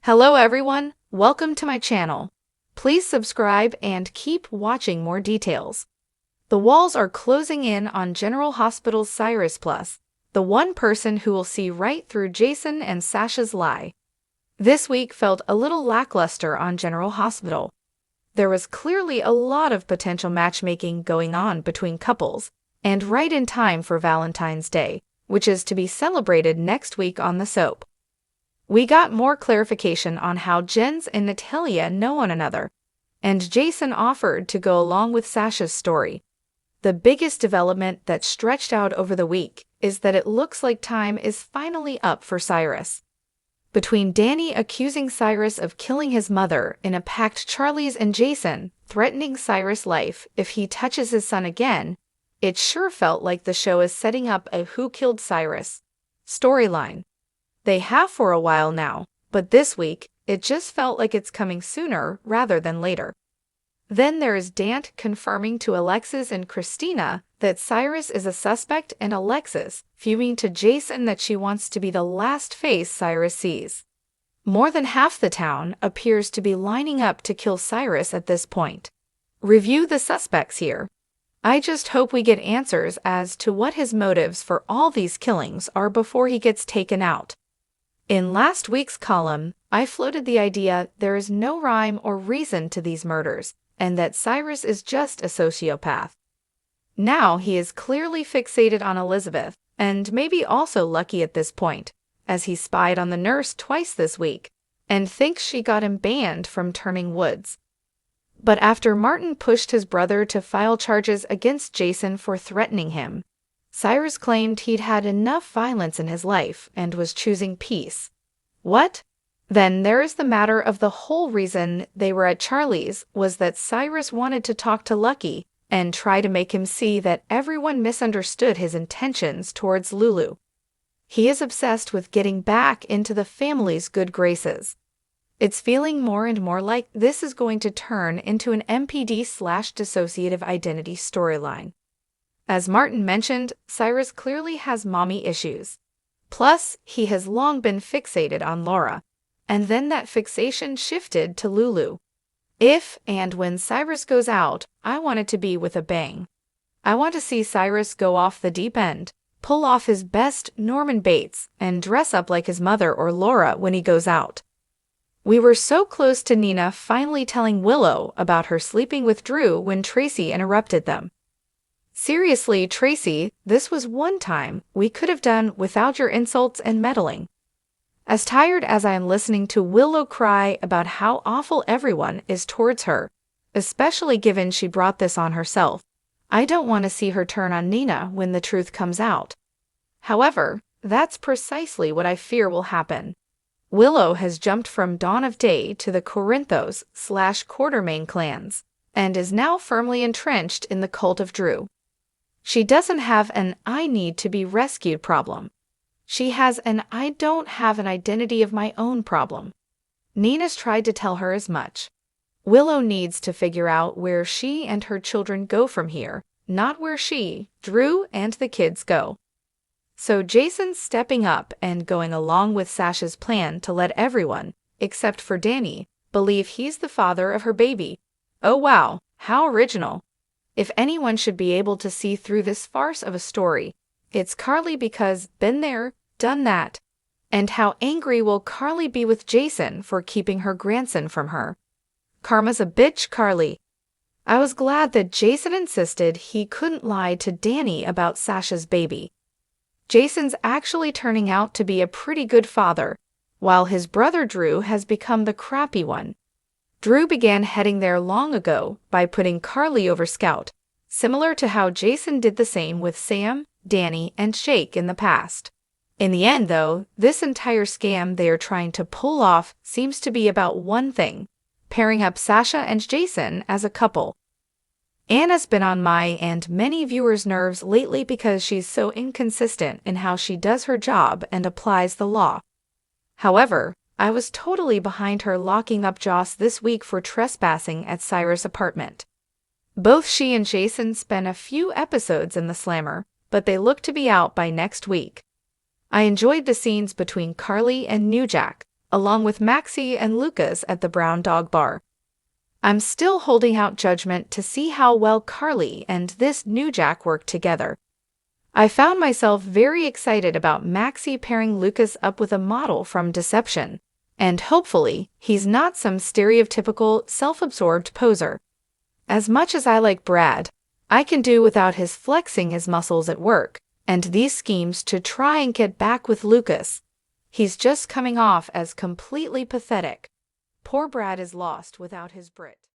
Hello everyone, welcome to my channel. Please subscribe and keep watching more details. The walls are closing in on General Hospital's Cyrus Plus, the one person who will see right through Jason and Sasha's lie. This week felt a little lackluster on General Hospital. There was clearly a lot of potential matchmaking going on between couples, and right in time for Valentine's Day, which is to be celebrated next week on the soap. We got more clarification on how Jens and Natalia know one another, and Jason offered to go along with Sasha's story. The biggest development that stretched out over the week is that it looks like time is finally up for Cyrus. Between Danny accusing Cyrus of killing his mother in a pact, Charlie's and Jason threatening Cyrus' life if he touches his son again, it sure felt like the show is setting up a Who Killed Cyrus storyline. They have for a while now, but this week, it just felt like it's coming sooner rather than later. Then there is Dant confirming to Alexis and Christina that Cyrus is a suspect, and Alexis fuming to Jason that she wants to be the last face Cyrus sees. More than half the town appears to be lining up to kill Cyrus at this point. Review the suspects here. I just hope we get answers as to what his motives for all these killings are before he gets taken out. In last week's column, I floated the idea there is no rhyme or reason to these murders, and that Cyrus is just a sociopath. Now he is clearly fixated on Elizabeth, and maybe also lucky at this point, as he spied on the nurse twice this week, and thinks she got him banned from turning woods. But after Martin pushed his brother to file charges against Jason for threatening him, Cyrus claimed he'd had enough violence in his life and was choosing peace. What? Then there is the matter of the whole reason they were at Charlie's was that Cyrus wanted to talk to Lucky and try to make him see that everyone misunderstood his intentions towards Lulu. He is obsessed with getting back into the family's good graces. It's feeling more and more like this is going to turn into an MPD/dissociative identity storyline. As Martin mentioned, Cyrus clearly has mommy issues. Plus, he has long been fixated on Laura, and then that fixation shifted to Lulu. If and when Cyrus goes out, I want it to be with a bang. I want to see Cyrus go off the deep end, pull off his best Norman Bates, and dress up like his mother or Laura when he goes out. We were so close to Nina finally telling Willow about her sleeping with Drew when Tracy interrupted them. Seriously, Tracy, this was one time we could have done without your insults and meddling. As tired as I am listening to Willow cry about how awful everyone is towards her, especially given she brought this on herself, I don't want to see her turn on Nina when the truth comes out. However, that's precisely what I fear will happen. Willow has jumped from Dawn of Day to the Corinthos/Quartermain clans, and is now firmly entrenched in the cult of Drew. She doesn't have an I need to be rescued problem. She has an I don't have an identity of my own problem. Nina's tried to tell her as much. Willow needs to figure out where she and her children go from here, not where she, Drew, and the kids go. So Jason's stepping up and going along with Sasha's plan to let everyone, except for Danny, believe he's the father of her baby. Oh wow, how original. If anyone should be able to see through this farce of a story, it's Carly, because been there, done that. And how angry will Carly be with Jason for keeping her grandson from her? Karma's a bitch, Carly. I was glad that Jason insisted he couldn't lie to Danny about Sasha's baby. Jason's actually turning out to be a pretty good father, while his brother Drew has become the crappy one. Drew began heading there long ago by putting Carly over Scout, similar to how Jason did the same with Sam, Danny, and Shake in the past. In the end, though, this entire scam they are trying to pull off seems to be about one thing: pairing up Sasha and Jason as a couple. Anna's been on my and many viewers' nerves lately because she's so inconsistent in how she does her job and applies the law. However, I was totally behind her locking up Joss this week for trespassing at Cyrus' apartment. Both she and Jason spent a few episodes in the slammer, but they look to be out by next week. I enjoyed the scenes between Carly and New Jack, along with Maxie and Lucas at the Brown Dog Bar. I'm still holding out judgment to see how well Carly and this new Jack work together. I found myself very excited about Maxie pairing Lucas up with a model from Deception, and hopefully he's not some stereotypical, self-absorbed poser. As much as I like Brad, I can do without his flexing his muscles at work, and these schemes to try and get back with Lucas. He's just coming off as completely pathetic. Poor Brad is lost without his Brit.